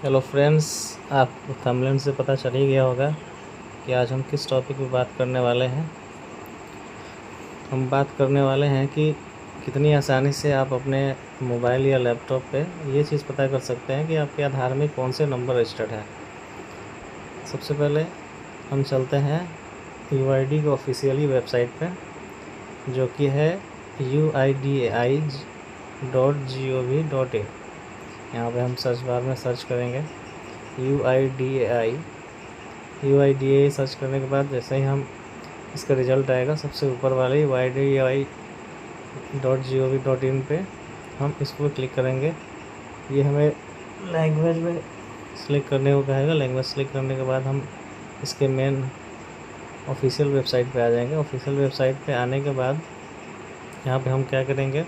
Hello friends, आपको thumbnail से पता चल ही गया होगा कि आज हम किस टॉपिक पे बात करने वाले हैं। हम बात करने वाले हैं कि कितनी आसानी से आप अपने मोबाइल या लैपटॉप पे ये चीज़ पता कर सकते हैं कि आपके आधार में कौन से नंबर रजिस्टर्ड है। सबसे पहले हम चलते हैं UID की ऑफिशियली वेबसाइट पे, जो कि है uidai.gov.in। यहाँ पे हम सर्च बार में सर्च करेंगे UIDAI सर्च करने के बाद जैसे ही हम इसका रिज़ल्ट आएगा, सबसे ऊपर वाले uidai.gov.in पे हम इस पर क्लिक करेंगे। ये हमें लैंग्वेज में सिलेक्ट करने को कहेगा। लैंग्वेज सिलेक्ट करने के बाद हम इसके मेन ऑफिशियल वेबसाइट पे आ जाएंगे। ऑफिशियल वेबसाइट पे आने के बाद यहाँ पे हम क्या करेंगे,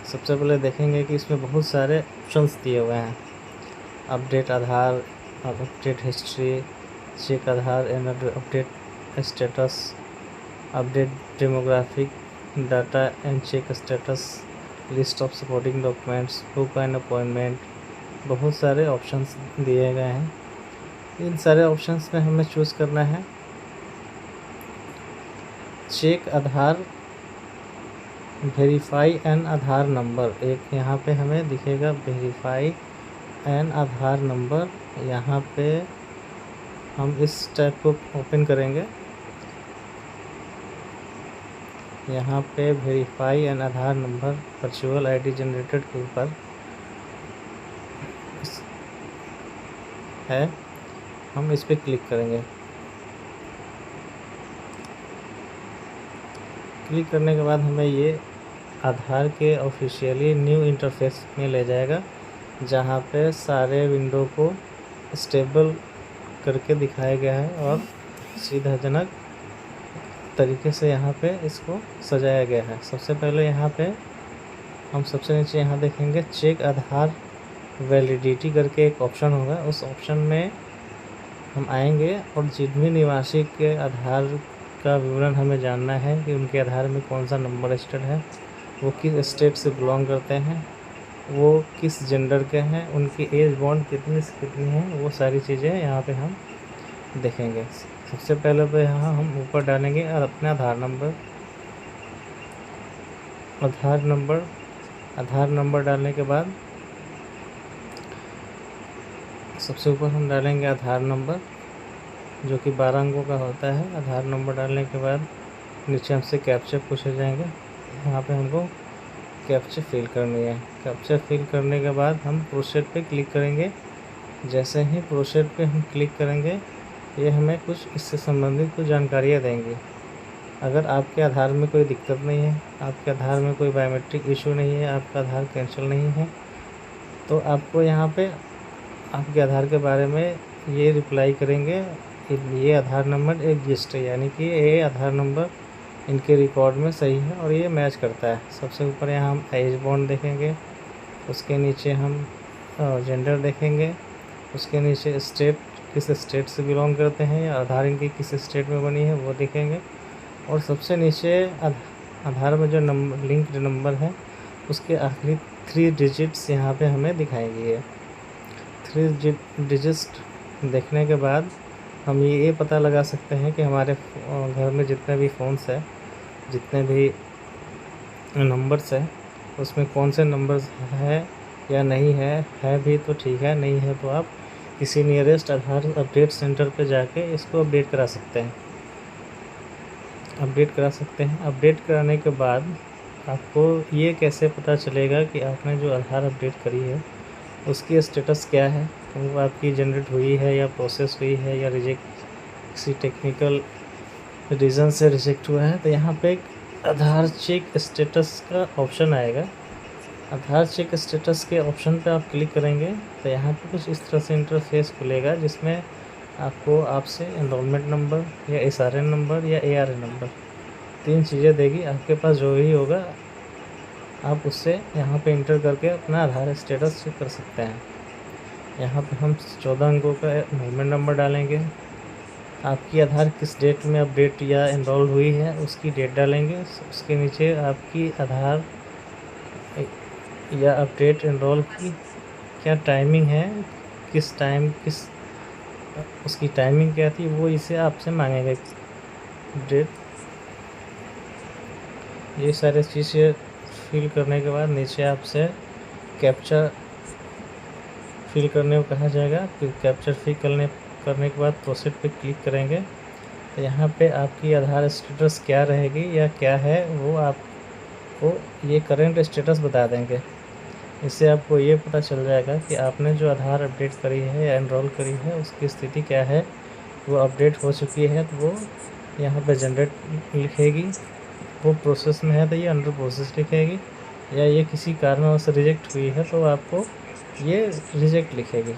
सबसे पहले देखेंगे कि इसमें बहुत सारे ऑप्शंस दिए हुए हैं। Update Aadhaar, update history, check Aadhaar and update status, update demographic data and check status, list of supporting documents, book and appointment. बहुत सारे ऑप्शंस दिए गए हैं। इन सारे ऑप्शंस में हमें चूज़ करना है चेक आधार, वेरीफाई एन आधार नंबर। एक यहाँ पे हमें दिखेगा वेरीफाई एन आधार नंबर। यहाँ पे हम इस टैब को ओपन करेंगे। यहाँ पे वेरीफाई एन आधार नंबर वर्चुअल आईडी जनरेटेड के ऊपर है, हम इस पर क्लिक करेंगे। क्लिक करने के बाद हमें ये आधार के ऑफिशियली न्यू इंटरफेस में ले जाएगा, जहाँ पे सारे विंडो को स्टेबल करके दिखाया गया है और सुविधाजनक तरीके से यहाँ पे इसको सजाया गया है। सबसे पहले यहाँ पे हम सबसे नीचे यहाँ देखेंगे चेक आधार वैलिडिटी करके एक ऑप्शन होगा। उस ऑप्शन में हम आएंगे और जिन भी निवासी के आधार का विवरण हमें जानना है कि उनके आधार में कौन सा नंबर रजिस्टर्ड है, वो किस स्टेट से बिलोंग करते हैं, वो किस जेंडर के हैं, उनकी एज बॉन्ड कितनी से कितनी है, वो सारी चीज़ें यहाँ पे हम देखेंगे। सबसे पहले तो यहाँ हम ऊपर डालेंगे और अपना आधार नंबर डालने के बाद सबसे ऊपर हम डालेंगे आधार नंबर, जो कि 12 अंकों का होता है। आधार नंबर डालने के बाद नीचे हमसे कैप्चा पूछे जाएंगे। यहाँ पे हमको कैप्चा फिल करनी है। कैप्चा फिल करने के बाद हम प्रोसीड पे क्लिक करेंगे। जैसे ही प्रोसीड पे हम क्लिक करेंगे, ये हमें कुछ इससे संबंधित कुछ जानकारियाँ देंगी। अगर आपके आधार में कोई दिक्कत नहीं है, आपके आधार में कोई बायोमेट्रिक इशू नहीं है, आपका आधार कैंसिल नहीं है, तो आपको यहाँ पे आपके आधार के बारे में ये रिप्लाई करेंगे, ये आधार नंबर एग्जिस्ट है, यानी कि ये आधार नंबर इनके रिकॉर्ड में सही है और ये मैच करता है। सबसे ऊपर यहाँ हम एज बॉन्ड देखेंगे, उसके नीचे हम जेंडर देखेंगे, उसके नीचे स्टेट, किस स्टेट से बिलोंग करते हैं या आधार इनकी किस स्टेट में बनी है वो देखेंगे, और सबसे नीचे आधार में जो नंबर लिंक्ड नंबर है उसके आखिरी 3 डिजिट्स यहाँ पे हमें दिखाएंगे। 3 डिजिट्स देखने के बाद हम ये पता लगा सकते हैं कि हमारे घर में जितने भी फ़ोन्स हैं, जितने भी नंबर्स हैं, उसमें कौन से नंबर्स है या नहीं है भी तो ठीक है, नहीं है तो आप किसी नियरेस्ट आधार अपडेट सेंटर पे जाके इसको अपडेट करा सकते हैं। अपडेट कराने के बाद आपको ये कैसे पता चलेगा कि आपने जो आधार अपडेट करी है उसकी स्टेटस क्या है, वो आपकी जनरेट हुई है या प्रोसेस हुई है या रिजेक्ट, किसी टेक्निकल रीज़न से रिजेक्ट हुआ है। तो यहाँ पे एक आधार चेक स्टेटस का ऑप्शन आएगा। आधार चेक स्टेटस के ऑप्शन पे आप क्लिक करेंगे तो यहाँ पे कुछ इस तरह से इंटरफेस खुलेगा, जिसमें आपको आपसे एनरोलमेंट नंबर या SRN नंबर या ARN नंबर 3 चीज़ें देगी। आपके पास जो भी होगा आप उससे यहाँ पे इंटर करके अपना आधार स्टेटस चेक कर सकते हैं। यहाँ पे हम 14 अंकों का एनरोलमेंट नंबर डालेंगे। आपकी आधार किस डेट में अपडेट या एनरोल हुई है उसकी डेट डालेंगे। उसके नीचे आपकी आधार या अपडेट एनरोल की क्या टाइमिंग है, किस टाइम उसकी टाइमिंग क्या थी वो इसे आपसे मांगेगा डेट। ये सारे चीज़ें फिल करने के बाद नीचे आपसे कैप्चा फिल करने को कहा जाएगा। फिर कैप्चर फिल करने के बाद प्रोसीड पे क्लिक करेंगे तो यहाँ पे आपकी आधार स्टेटस क्या रहेगी या क्या है वो आपको ये करंट स्टेटस बता देंगे। इससे आपको ये पता चल जाएगा कि आपने जो आधार अपडेट करी है या एनरोल करी है उसकी स्थिति क्या है, वो अपडेट हो चुकी है तो वो यहाँ पे जनरेट लिखेगी, वो प्रोसेस में है तो ये अंडर प्रोसेस लिखेगी, या ये किसी कारणवश रिजेक्ट हुई है तो आपको ये रिजेक्ट लिखेगी।